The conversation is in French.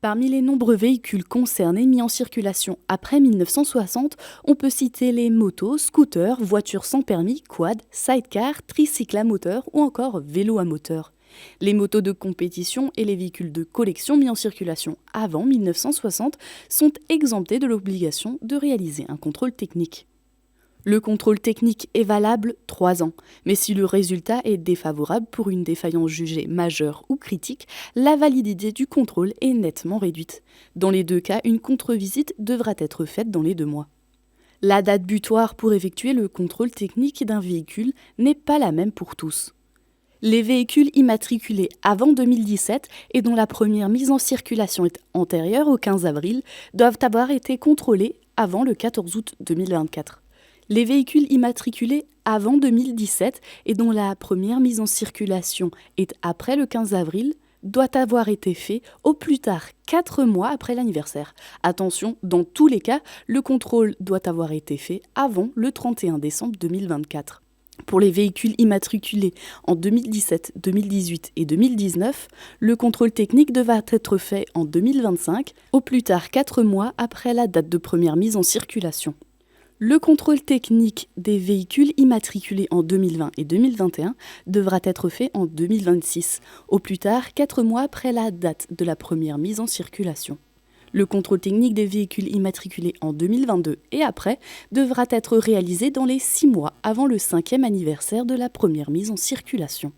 Parmi les nombreux véhicules concernés mis en circulation après 1960, on peut citer les motos, scooters, voitures sans permis, quad, sidecar, tricycles à moteur ou encore vélos à moteur. Les motos de compétition et les véhicules de collection mis en circulation avant 1960 sont exemptés de l'obligation de réaliser un contrôle technique. Le contrôle technique est valable 3 ans, mais si le résultat est défavorable pour une défaillance jugée majeure ou critique, la validité du contrôle est nettement réduite. Dans les deux cas, une contre-visite devra être faite dans les 2 mois. La date butoir pour effectuer le contrôle technique d'un véhicule n'est pas la même pour tous. Les véhicules immatriculés avant 2017 et dont la première mise en circulation est antérieure au 15 avril doivent avoir été contrôlés avant le 14 août 2024. Les véhicules immatriculés avant 2017 et dont la première mise en circulation est après le 15 avril doit avoir été fait au plus tard 4 mois après l'anniversaire. Attention, dans tous les cas, le contrôle doit avoir été fait avant le 31 décembre 2024. Pour les véhicules immatriculés en 2017, 2018 et 2019, le contrôle technique devra être fait en 2025, au plus tard 4 mois après la date de première mise en circulation. Le contrôle technique des véhicules immatriculés en 2020 et 2021 devra être fait en 2026, au plus tard 4 mois après la date de la première mise en circulation. Le contrôle technique des véhicules immatriculés en 2022 et après devra être réalisé dans les 6 mois avant le 5e anniversaire de la première mise en circulation.